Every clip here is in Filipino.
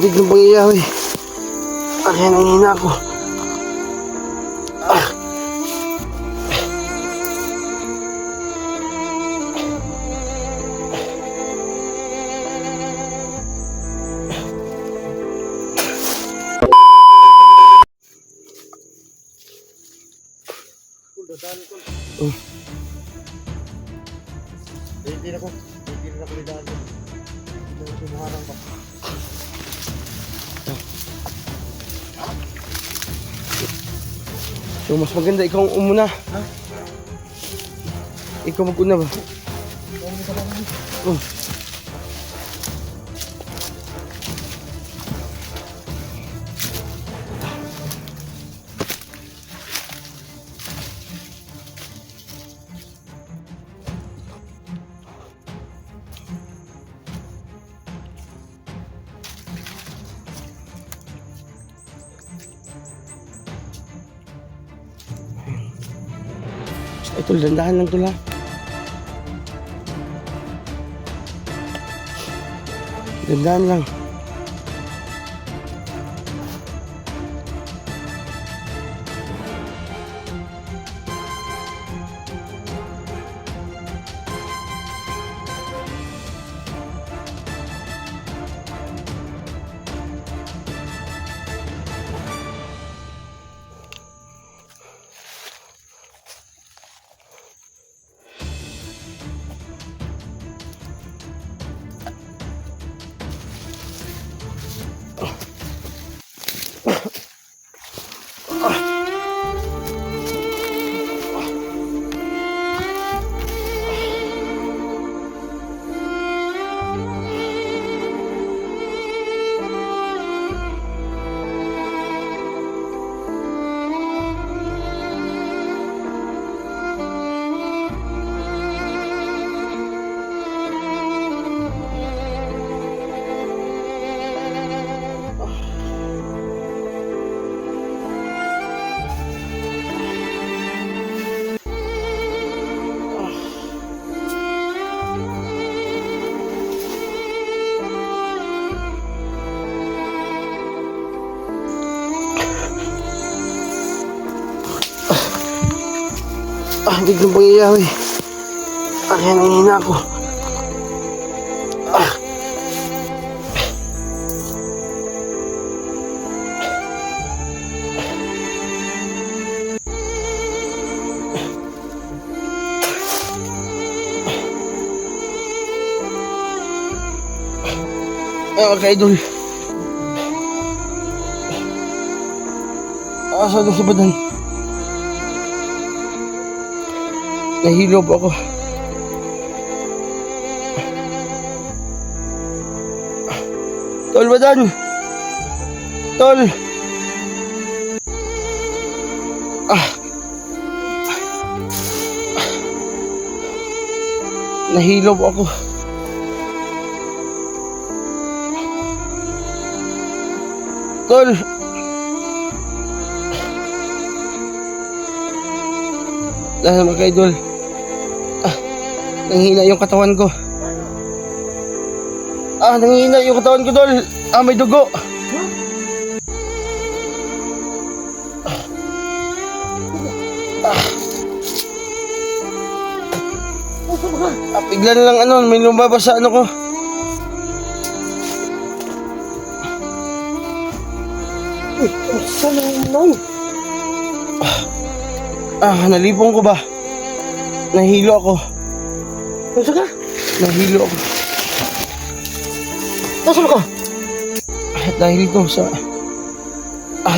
Biglang pangyayari. Kaya nanghina ako. Hindi na ko lidaan. Hindi na sumuharang pa. So, mas maganda ikaw ang umuna. Ha? Ikaw mag-una ba? Ito, dandahan lang ito lang. Dandahan lang. Biglang pangyayari. Kaya nanghina ako. Okay, idol. Saan na si Badan? Nahilo po ako. Tol, Badan! Tol! Nahilo po ako. Tol! Dahil mga-idol, nanghina yung katawan ko. Nanghina yung katawan ko, Tol. May dugo. Bigla na lang may lumabas sa ano ko. Saan naman? Nalipong ko ba? Nahilo ako. Nasaan ka? Nahilo ako. Nasaan ka? Dahil ito sa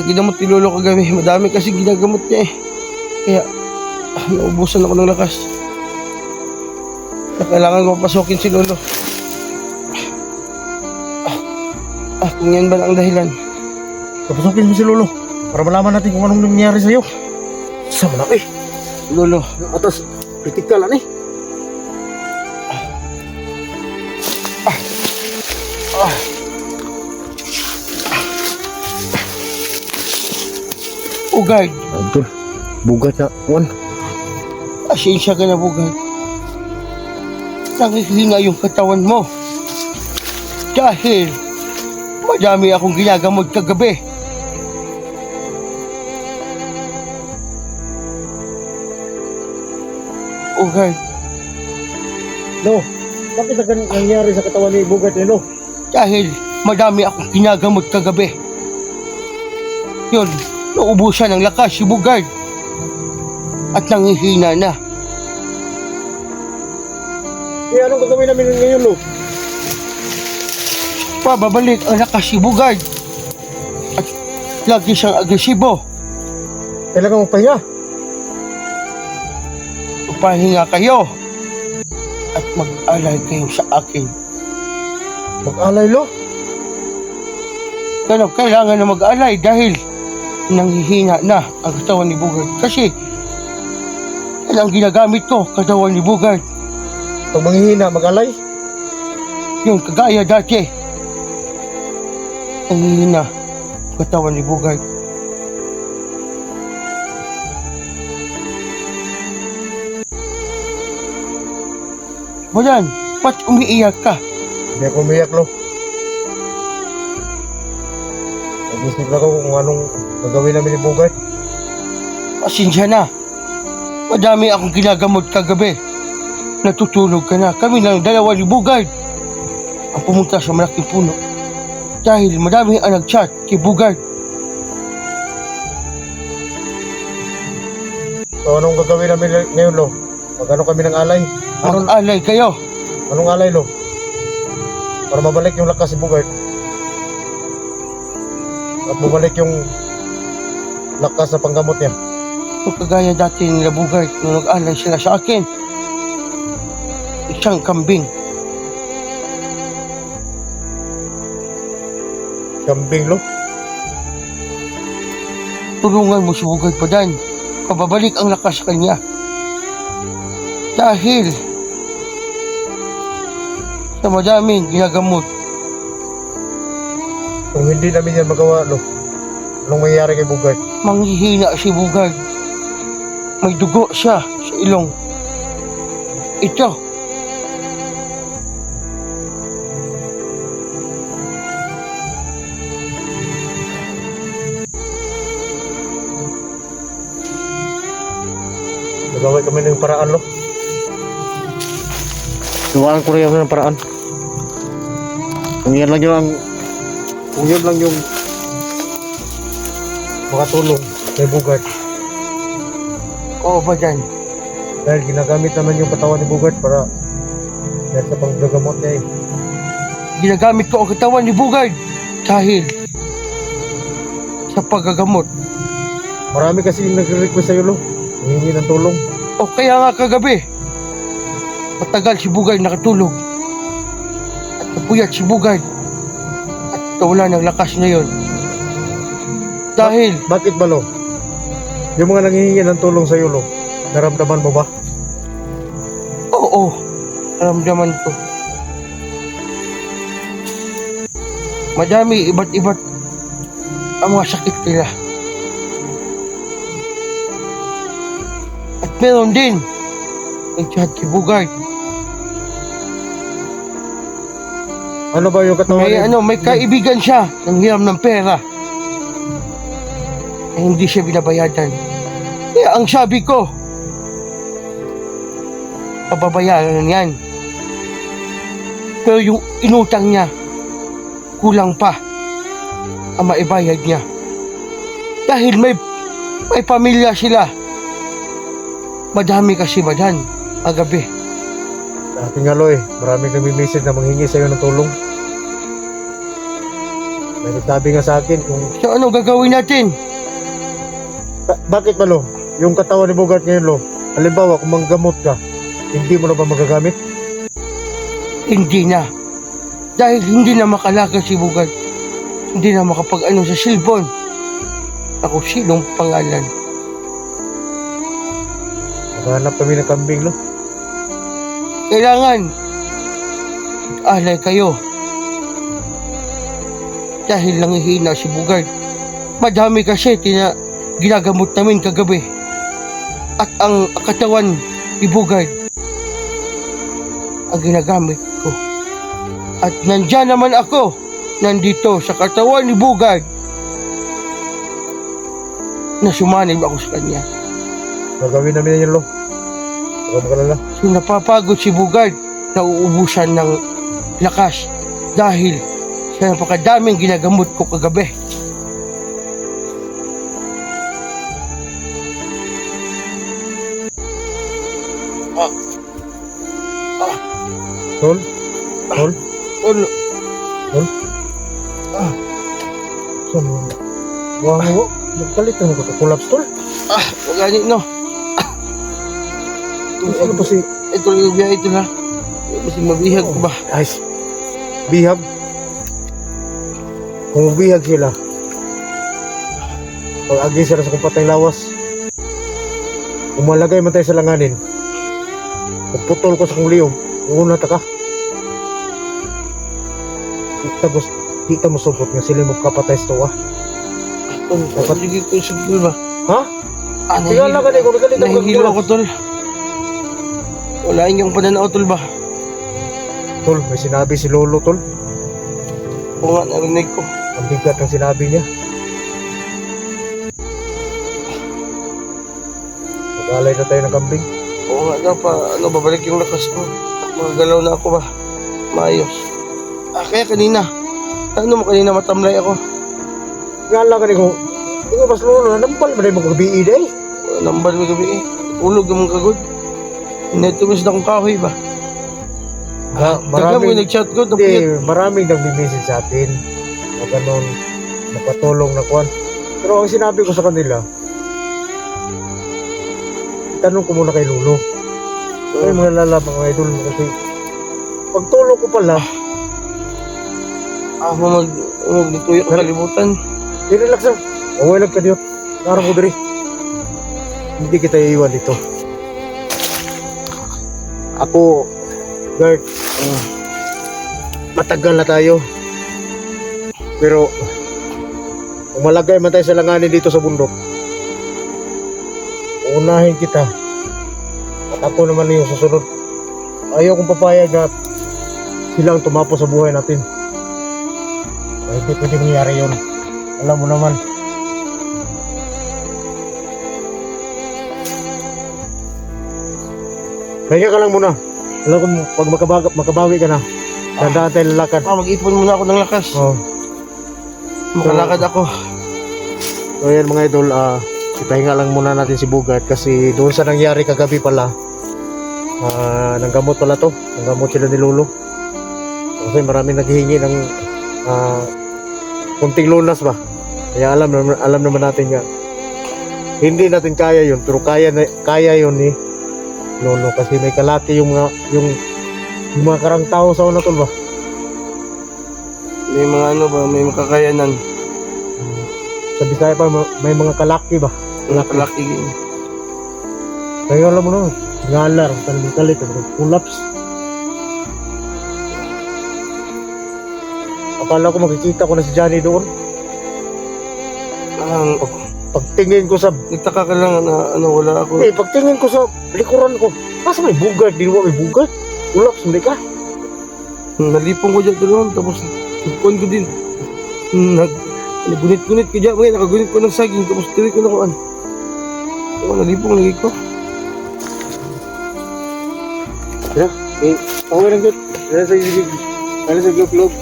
ginamot ni Lolo kagabi. Madami kasi ginagamot niya eh. Kaya naubusan ako ng lakas. Kailangan ko pasokin si Lolo. Kung yan ba ang dahilan? Papasokin mo si Lolo para malaman natin kung anong nangyari sa'yo. Sama na Lolo. Atas, kritikal ano Ugay. Idol, bugat na, Juan. Asensya ka na, Bugard. Nangihina yung katawan mo. Dahil madami akong ginagamot kagabi. Bugard, Lo, bakit na nangyari sa katawan ni bugat ni Lo? dahil madami akong ginagamot kagabi. Yun, naubusan ng lakas si Bugard. At nangihina na. Eh, anong gagawin namin ngayon, Lo? Pababalik ang lakas si Bugard. At lagi siyang agresibo. Kailangan mong pahinga. Pahinga kayo. At mag-alay kayo sa akin. Mag-alay, Lo. Kailangan na mag-alay dahil nanghihina na ang katawan ni Bugard. Kasi yan ang ginagamit ko, katawan ni Bugard. Pag manghihina, mag-alay. Yung kagaya dati. Nanghihina ang katawan ni Bugard. Bayan, ba't umiiyak ka? Hindi ako umiyak, Lo. Nag-isip na ako kung anong gagawin namin ni bugat. Pasensya na. Madami akong ginagamot kagabi. Natutulog ka na. Kami lang dalawa ni Bugard ang pumunta sa malaking puno. Dahil madami ang nag-chat kay Bugard. So, anong gagawin namin ngayon, Lo? Mag-ano kami ng alay? Mag-alay kayo. Anong alay, Lo? Para mabalik yung lakas si Bugard. At bumalik yung lakas sa panggamot niya. Kung kagaya dati nila Bugard nung nag-alay sila sa akin. Isang kambing. Kambing, Lo. Tulungan mo si Bugard Padan. Pababalik ang lakas sa kanya. Dahil sa madaming ginagamot. Kung hindi namin yan magawa, Lo, anong mangyayari kay Bugard? Manghihina si Bugard. May dugo siya sa ilong. Ito. Nagawin kami ng paraan, Lo. Gawaan ko rin ng paraan. Kung yan lang yung makatulong kay Bugard. Oo ba dyan? Dahil ginagamit naman yung katawan ni Bugard para dahil sa panggagamot niya eh. Ginagamit ko ang katawan ni Bugard dahil sa paggagamot. Marami kasi yung nagre-request sa'yo, Lo. Hihingi ng tulong. O kaya nga kagabi, matagal si Bugard nakatulog. At napuyat si Bugard. At nawala ng lakas ngayon. Dahil Bakit ba, Lo? Yung mga nanghihingi ng tulong sa'yo, Lo, naramdaman mo ba? oo, naramdaman ko. Madami, iba't-iba't ang mga sakit nila. At meron din nag-chat kay Bugard. Ano ba yung katawan May kaibigan siya ng hiram ng pera. Eh, hindi siya binabayadan. Kaya ang sabi ko, pababayaran yan. Pero yung inutang niya, kulang pa ang maibayad niya. Dahil may pamilya sila. Madami kasi badan agabi. Dati nga, Lo, maraming nami-message na manghingi sa'yo ng tulong. May nagsabi nga sa akin kung So ano gagawin natin? bakit ba, Lo? Yung katawan ni Bugard ngayon, Lo, halimbawa kung manggamot ka, hindi mo na ba magagamit? Hindi na. Dahil hindi na makalaga si Bugard. Hindi na makapag-ano sa cellphone. Ako sinong pangalan. Maghanap kami ng kambing, Lo. Kailangan alay kayo. Dahil nangihina si Bugard. Madami kasi ginagamot namin kagabi. at ang katawan ni Bugard ang ginagamit ko. At nandyan naman ako, nandito sa katawan ni Bugard na sumanib ako sa kanya. Gagawin namin yan, Lo. Huwag ka na. So napapagod si Bugard na uubusan ng lakas dahil sa napakadaming ginagamot ko kagabi. Tol? Tol? Ano? Tol? Saan mo? Wow, nagkalit na magkakulaps, Tol. Magani no. Ano ba si... Ito yung biya ito na. Kasi mabihag ko ba? Guys, bihag. Kung bihag sila, pag agi sila sa kumpatay lawas, umalagay man tayo sa langanin, pagputol ko sa kong liyong, una ta ka. Di ka masubot nga sila magkapatay sa tuwa. Dapat sige ko sige ba? Ha? Tingala ka din kung nagalit ang Nahihilo ako tol. Wala yung pananaw tol ba? Tol, may sinabi si Lolo, Tol. Oo nga, narinig ko. Ang bigat ng sinabi niya. Mag-alay na tayo ng kambing. Oo nga daw pa, babalik yung lakas ko. Magagalaw na ako ba? Maayos. Kaya kanina. Ano mo kanina matamlay ako? Ngala ka din ko, ikaw mas Lolo, nampal mo na yung mga gabi day. Nambal mo gabi eh. Ulog yung mga kagod. Netumis na akong kahoy ba? Maraming nag-chat ko. Hindi, maraming nag-message sa atin. Na ganun, napatulong na kuwan. Pero ang sinabi ko sa kanila, tanong ko muna kay Lolo. Ay, mga lalabang mga idol mo kasi pagtulong ko pala, Nagtuyo ka kalimutan. relax lang. Okay lang ka diyo. Narang ko diri. Hindi kita iiwan dito. Ako, Gert, matagal na tayo. Pero, kung malagay man tayo sa langanin dito sa bundok, unahin kita. At ako naman yung susunod. Ayaw kong papayag na silang tumapo sa buhay natin. Ay, hindi pwede mangyari yun. Alam mo naman. Kaya ka lang muna. Alam ko, pag makabawi ka na, dandaan tayo lalakad. Mag-ipon muna ako ng lakas. Oh. Makalakad ako. So yan mga idol, ipahinga lang muna natin si Bugard kasi doon sa nangyari kagabi pala, nanggamot pala to. Nanggamot sila ni Lolo. Kasi maraming naghihingi ng kunting lunas ba. Kaya alam naman natin nga hindi natin kaya yun, pero kaya yun ni Lolo kasi may kalati yung mga karang tao sa una tol ba. May mga may makakayanan. Sa Bisaya pa may mga kalaki ba. Kalaki. Kaya alam mo na, ngalar, kalit, pull-ups. Akala ko makikita ko na si Johnny doon. Pagtingin ko sa... Nagtaka ka lang na wala ako. Pagtingin ko sa likuran ko, asa may Bugard? Di mo may Bugard? Pull-ups, hindi ka? Nalipong ko dyan doon, tapos nagkuhan ko din. Nagunit-gunit ko dyan, nakagunit ko ng saging, tapos tiri ko na kuhan. Nalipong lagi ko. Okay lang dyan. Kaya sa glove.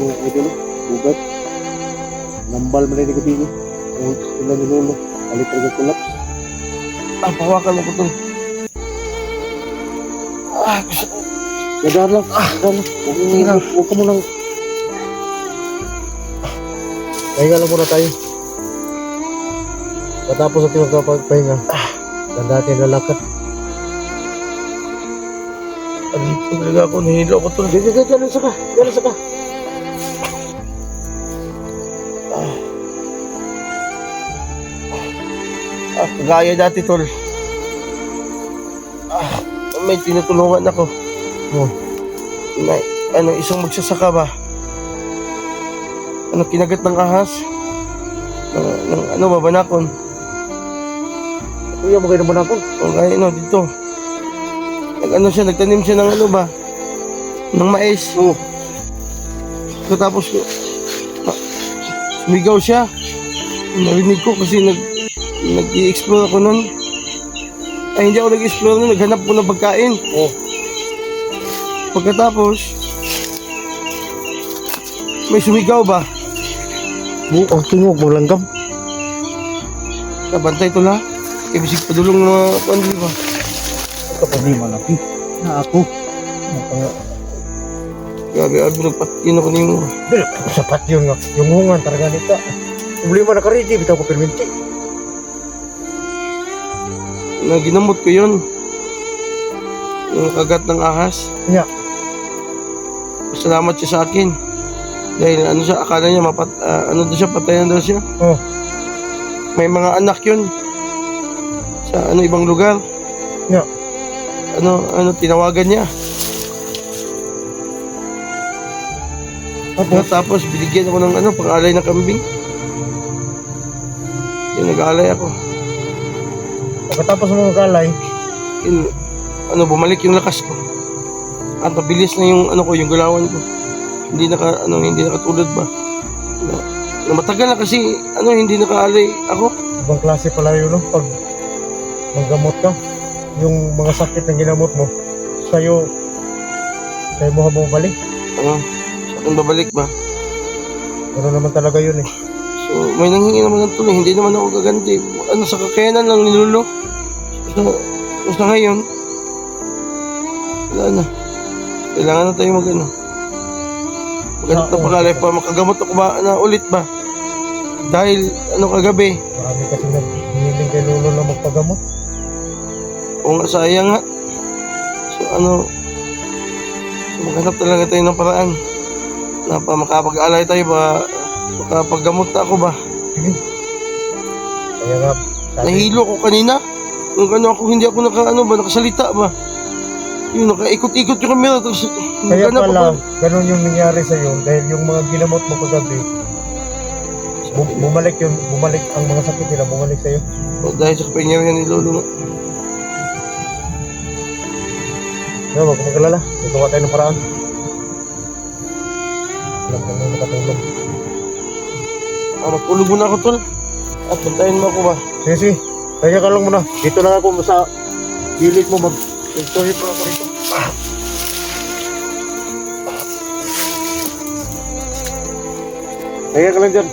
Ito na, Bugard. Nambal mo na yung gabi. Sila ni Lolo. Alit rin ang collapse. Pahawakan mo ko ito. Gusto ko. Gadaan lang. Huwag ka mo lang. Pahinga lang muna tayo. Matapos natin magpapahinga. Ganda natin lalakad. Alipong talaga ako, nahilo ako ito. Diyan sa ka. Kagaya dati tol. May tinutulungan ako. Isang magsasaka ba? Kinagat ng ahas? Babanakon. Kuya mo kayo naman ako. O kaya ano, dito. Nag-ano siya, nagtanim siya ng ano ba? Ng mais. Oo. So, tapos, sumigaw siya. Narinig ko kasi nag-i-explore ako nun. Ay, hindi ako nag-explore nun. Naghanap ko ng pagkain. Oo. Pagkatapos, may sumigaw ba? Ang tingog mo langgam. Nabantay ito la. Ibisig padulong ng mga pandili ba? Ito pa di malaki. Na ako. Grabe, Albo, nagpatin ako niyo. Dili, sapat yun nga. Yung hungan, talaga nito. Problema na kariti, bitaw ko perminti. Ginamot ko yun. Yung kagat ng ahas. Yeah. Salamat siya sa akin. Dahil ano siya, akala niya ano daw siya, patayan daw siya. Oh. May mga anak yun. Sa ibang lugar. Yeah. Tinawagan niya. Tapos, Tapos binigyan ako ng pang-alay ng kambing. Yung nag-alay ako. pagkatapos mo magkalay, Yun, bumalik yung lakas ko. At mabilis na yung yung galawan ko. Hindi nakatulad ba? Na matagal na kasi hindi nakaalay ako. ibang klase pala yun, no? Pag maggamot ka, yung mga sakit na ginamot mo, sa'yo mo habang balik. Sa akin babalik ba? Ano naman talaga yun eh. So, may nanghingi naman ng tulong. Hindi naman ako gaganti. Sa kakayanan lang nilulo. So, ngayon, wala na. Kailangan na tayo maghanap na pag-alay pa. Makagamot ako ba ulit ba? Dahil, kagabi. Marami kasi naghihiling kay Lolo na magpagamot. O nga, sayang nga. So, maghanap talaga tayo ng paraan. Na makapag-alay tayo ba? Makapaggamot na ako ba? Sige. Kaya nga, Nahilo ko kanina. Hindi ako nakasalita ba? Yung nakaikot-ikot yung camera. Tapos, kaya ganap pala, ako. ganun yung nangyari sa'yo dahil yung mga ginamot mo kagabi, bumalik ang mga sakit nila, bumalik sa'yo. Dahil sa kapangyarihan ni Lolo nga. Kaya wag kang magalala, gagawa tayo ng paraan. Alam ko mo makatulong. Matulog muna ako, tol. At bantayan mo ako ba? Sige, sige. Kaya ka lang muna. Dito lang ako sa gilid mo. Mag-enjoy pa ako rito. Kaya ka lang dyan.